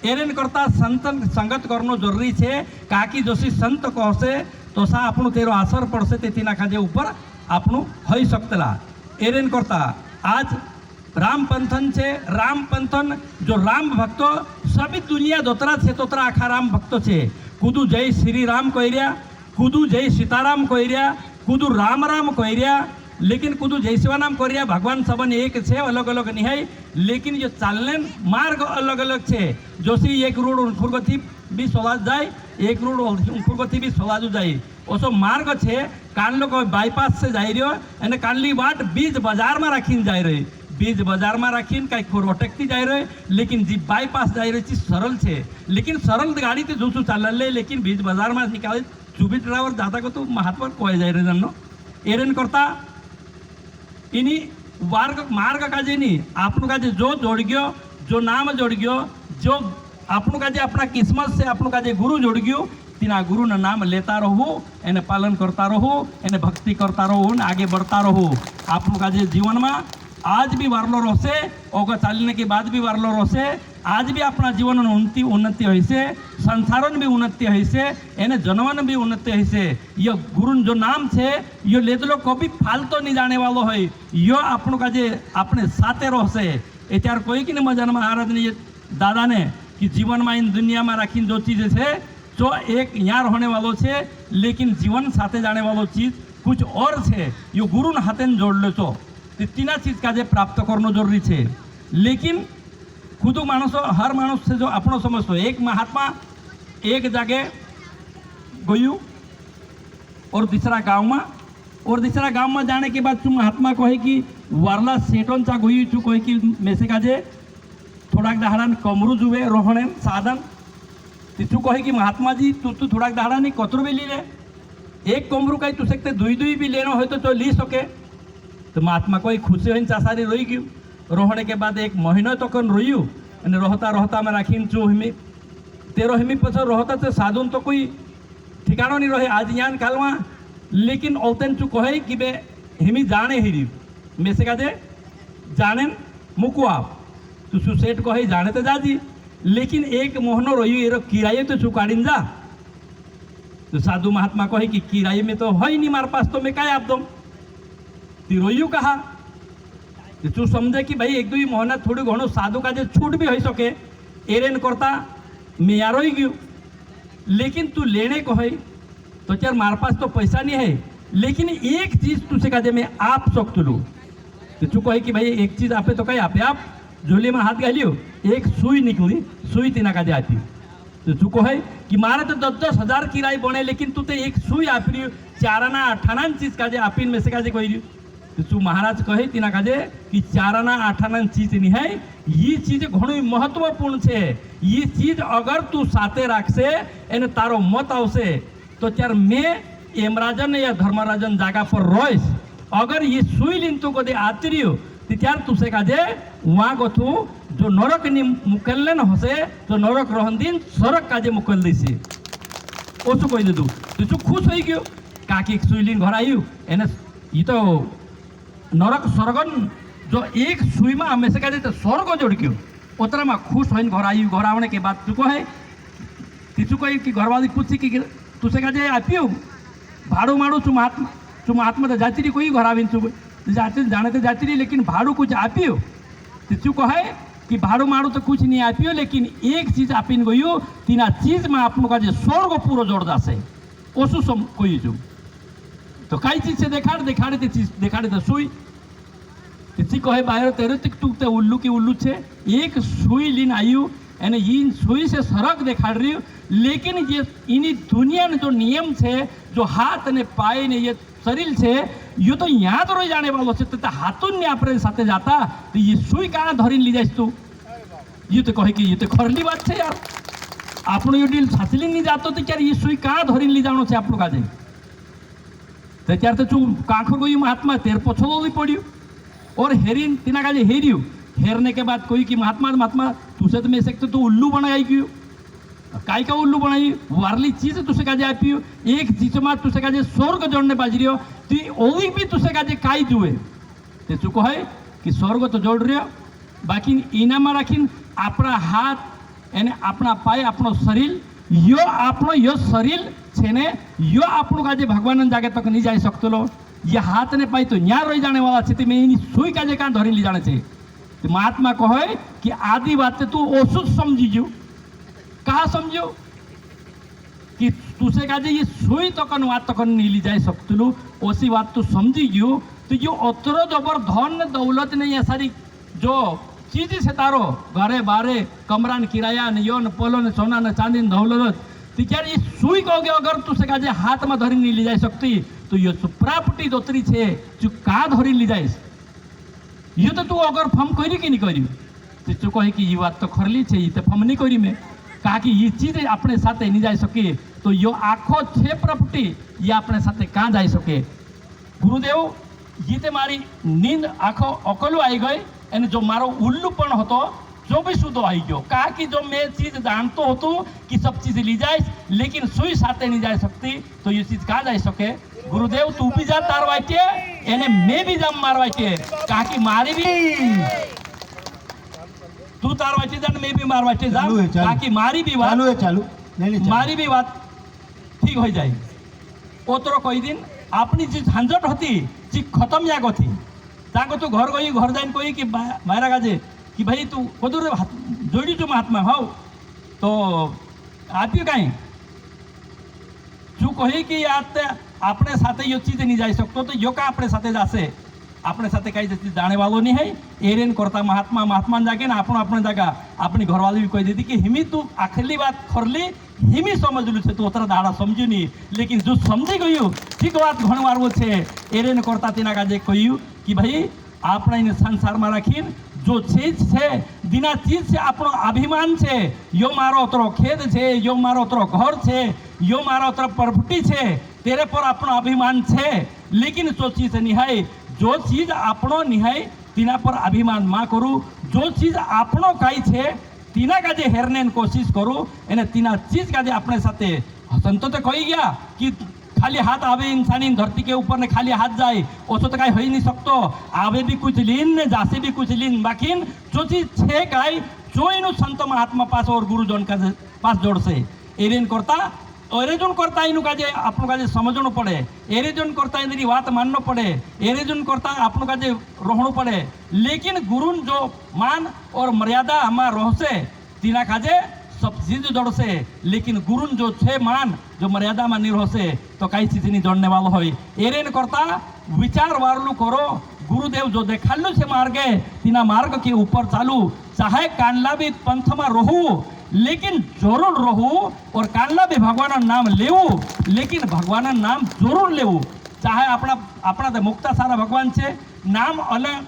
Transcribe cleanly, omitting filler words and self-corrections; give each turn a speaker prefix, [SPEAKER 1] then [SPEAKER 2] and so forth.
[SPEAKER 1] एरेन करता संत संगत करनो जरूरी है काकी जोशी संत कहसे तो सा आपणु तेरो असर पड़से तेना खाजे ऊपर आपणु हई सकतेला। एरेन करता आज राम पंथन छे, राम पंथन जो राम भक्तो सभी दुनिया दोतरा छे तोतरा आखा राम भक्तो छे। कुदू जय श्री राम कहिर्या, कुदू जय सीताराम कहिर्या, कुदू राम राम कहिर्या, लेकिन कुदू जय शिवानाम कहिर्या। भगवान सबन एक छे, अलग अलग नहीं है, लेकिन जो चालने मार्ग अलग अलग छे। जोशी एक रोड उनफुरगति भी सोलाज जाए, एक रोड उनफुरगति भी सोलाजू जाए, ओसो मार्ग छे। कान लोग बाईपास से जाई रह्यो अने कानली वाट बीज बाजार में राखीने जाई रही, बीज बाजार में राखीने कई खोरवटकती जाई रही, लेकिन जी बाईपास जाई रही चीज सरल छे। लेकिन सरल गाड़ी तो जूसू चाल ले, लेकिन बीज बाजार में निकाले चुबी ड्राइवर जाता को तो महात्मा कहे जाए रहे जानो। एरेन करता इनी मार्ग काजे नहीं आपनु काजे जो जोड़ गयो, जो नाम जोड़ गयो, जो आपनु काजे अपना किस्मत से आपनु काजे गुरु जोड़ गयो, तीना गुरु ना नाम लेता रहो, एने पालन करता रहो, एने भक्ति करता रहो, आगे बढ़ता रहो। आपनु काजे जीवन में आज भी वारलो रहसे, ओगा चालने के बाद भी वारलो रहसे, आज भी अपना जीवन उन्नति होइसे, संसारन भी उन्नति होइसे, एने जनवन भी उन्नति होइसे। यो गुरु जो नाम छे यो लेदलो कभी फालतो नहीं जाने वालो है, यो आपनो काजे अपने साथे रहसे। एत्यार कोई की मजा में महाराज ने दादा ने कि जीवन में इन दुनिया में राखी जो चीज़ है जो एक यहाँ रहने वालों छे, लेकिन जीवन साथे जाने वालों चीज कुछ और छे। यो गुरु ने हाथे जोड़ लो तो तीना चीज काजे प्राप्त करना जरूरी है। लेकिन खुद मानस हर मानस से जो अपनो समझतो, एक महात्मा एक जगह गयु और दूसरा गांव में, और दूसरा गांव में जाने के बाद तू महात्मा कहे कि वारला सेटन चा गयु तू कहे कि मेसे काजे थोड़ा दहाड़ान कमरू जुए रोहणे साधन तू कहे कि महात्मा जी तू थोड़ा दहाड़ा नहीं कतरू भी ली ले, एक कमरू कहीं तू सकते दुई दुई भी लेना हो तो ली सके। तो महात्मा कोई खुशी हो चासारी रोई गयु, रोहने के बाद एक महीनो तक रोयु रहता रहता में राखी चू हिमी तेरो हिमी पछो रहता तो साधुन तो कोई ठिकानो नहीं रहे आज यान कालवा। लेकिन औतन चू कहे कि बे हिमी जाने हिरी मेसे का दे जाने मुकुआ तू सु सेठ कहे जाने तो जाजी, लेकिन एक मोहनो रोयु एरो किराए तो चू काढ़ीन जा। तो साधु महात्मा कहे कि किराए में तो है नहीं मार पास, तो मैं क्या आप दो रोयु कहा तू समझे कि भाई एक दो महीना थोड़ी घणो साधु का छूट भी हो सके। एरेन करता मैं आ रही गयु, लेकिन तू लेने को है तो यार मार पास तो पैसा नहीं है, लेकिन एक चीज तुझसे कहे मैं आप सकते लू। तो तू कहे कि भाई एक चीज आपे तो कहे आपे आप झोली में हाथ गालियो, एक सुई निकली, सुई तीना का आती। तो तू कहे कि मारे तो 10-10 हजार किराए बने, लेकिन तू तो एक सुई आप रही 4-8 चीज का आपीन में से का कही रही। तो तू महाराज कहे तीना काजे कि 4-8 चीज नहीं है, ये चीज घणो महत्वपूर्ण है। ये चीज अगर तू साथे राखसे एने तारो मत आवसे तो त्यार मैं यमराजन या धर्मराजन जागा पर रोइस। अगर ये सुई लिन तू कदे आती रही हो तो त्यार तुसे काजे वहाँ गथू जो नरक नि मुकल्ले न होसे तो नरक रहन दिन सरक काजे मुकल दिसी ओसु कह दे तू तू खुश हो गयो काकी सुई लिन घर आयु एने ये तो नरक स्वर्गन जो एक सुई में हमेशा कहते तो स्वर्ग जोड़ क्यों उतरा में खुश हो घर आई। घर आने के बाद तू कहे कि घर वाली पूछी कि तुसे कहे आपियो भाड़ू माड़ू चु महात्मा तो जाती रही कोई घर आवी चु जाती जाने तो जाती रही, लेकिन भाड़ू कुछ आपियो तू कहे कि भाड़ू माड़ू तो कुछ नहीं आपियो, लेकिन एक चीज आपीन गयो तीना चीज में आपन का स्वर्ग पूरा जोड़ जासे ओसु सम कोई चु। तो कई चीज से देखाड़े चीज देखाड़े तो सुई किसी कहे बाहर तेरे तक तू ते उल्लू की उल्लू छे एक सुई लीन आयु एने इन सुई से सरक देखाड़ रही हो, लेकिन ये इन्हीं दुनिया ने जो नियम छे जो हाथ ने पाए ने ये शरीर छे ये तो यहाँ तो रह जाने वालों से तो हाथों ने अपने साथे जाता तो ये सुई कहाँ धरीन ली जाइस तू। ये तो कहे कि ये तो खरली बात है यार, आप ये डील साचली नहीं जातो तो यार ये सुई कहाँ धरीन ली जानो छे आप लोग आज तो त्यार तो चू कांखो गई महात्मा तेर पछोली पड़ियो और हेरिन तीना काजे हेरियो। हेरने के बाद कोई कि महात्मा तुसे तो मैं सकते तो उल्लू बनाई क्यों काय का उल्लू बनाई वारली चीज तुसे काजे आपियो एक चीज में तुसे काजे स्वर्ग जोड़ने बाज रही हो ती ओली भी तुसे काजे काई जुए ते चुको है कि स्वर्ग तो जोड़ रही हो बाकी इना में राखीन अपना हाथ એને આપણા પાય આપણો શરીર यो આપણો यो શરીર છે ને यो આપણું કાજે ભગવાન જાગે તક નહીં જાય શકતો ये हाथ ने पाई तो न्या रही जाने वाला है मैं इनी सुई काजे कां धरी ली जाने से तो महात्मा कहे कि आदि बात तू ओसु समझीजो कहा समझो कि तुसे काजे ये सुई तकन बात तकन नहीं ली जाए सकतलू ओसी बात तू समझीजो तो जो अतरो जबर धन दौलत नहीं है सारी जो चीज से तारो घरे बारे कमरा ने किराया ने यो ने पोलो ने सोना ने चांदी ने दौलत तो यार ये सुई कहोगे अगर तुसे काजे हाथ में धरी नहीं ली जाए सकती तो ये सुप्रापटी दोतरी छे जो का धरी ली जाए ये तो तू अगर फम करी कि नहीं करी तो तू कहे कि ये बात तो खरली छे ये तो फम नहीं करी मैं कहा कि ये चीज अपने साथ नहीं जा सके तो यो आखो छे प्रॉपर्टी ये अपने साथ कहाँ जा सके गुरुदेव ये ते मारी नींद आखो अकलो आई गई एने जो मारो उल्लूपन होतो जो भी शुद्ध आई गयो कहा कि जो मैं चीज जानतो होतो कि सब चीज ली जाए लेकिन सुई साथे नहीं जा सकती तो ये चीज कहाँ जा सके गुरुदेव तू भी जा तार वाक्य एने मैं भी जा मार वाक्य कहा कि मारी भी तू तार वाक्य जा मैं भी मार वाक्य जा कहा कि मारी भी बात मारी भी बात ठीक हो जाए ओतरो कोई दिन अपनी जी झंझट होती जी खत्म या गथी ताको तू घर गई घर जाइन कोई कि मायरा गाजे कि भाई तू कदूर जोड़ी जो महात्मा हो तो आप्यो कहीं तू कही कि अपने साथे यो चीज नहीं जा सकतो तो यो का अपने साथे जासे अपने साथे कई चीज जाने वालों नहीं है एरेन करता महात्मा महात्मा जाके ना अपने जगह अपनी घरवाली भी कही देती कि हिमी तू आखिरी बात खरली हिमी समझ लू छे तू उतरा दाड़ा समझू नहीं लेकिन जो समझी गयु ठीक बात घण मारवो छे एरेन करता तेना काजे कहू कि भाई आपने संसार में राखी जो चीज है बिना चीज से अपनो अभिमान है यो मारो तरो खेद है यो मारो तरो घर है यो मारो तरो प्रॉपर्टी है तेरे पर अपनो अभिमान है लेकिन जो चीज निहाय जो चीज अपनो निहाय तीना पर अभिमान मा करू जो चीज अपनो काई है तीना काजे हेरने कोशिश करू एने तीना चीज काजे अपने साथे संतो तो कही गया कि खाली हाथ आवे इंसानी धरती के ऊपर ने खाली हाथ जाए ओसो तो कहीं हो ही नहीं सकतो आवे भी कुछ लीन ने जासे भी कुछ लीन बाकी जो चीज छे काई जो इन संत महात्मा पास और गुरुजन का पास जोड़ से एरेन करता एरेजन करता इन काजे आपन काजे समझनो पड़े एरेजन करता इनरी बात माननो पड़े एरेजन करता आपन काजे रहणो पड़े लेकिन गुरुन जो मान और मर्यादा हमार रहसे तीना काजे सब चीज जोड़ से लेकिन गुरुन जो छे मान जो मर्यादा में नहीं से तो कई चीज नहीं जोड़ने वाला हो एरेन करता विचार वारलू करो गुरुदेव जो देखालू छे मार्गे तीना मार्ग के ऊपर चालू चाहे कानला भी पंथ में रहू लेकिन जरूर रहू और कानला भी भगवान नाम लेवू लेकिन भगवान नाम जरूर लेवू चाहे अपना अपना मुक्ता सारा भगवान छे नाम अलग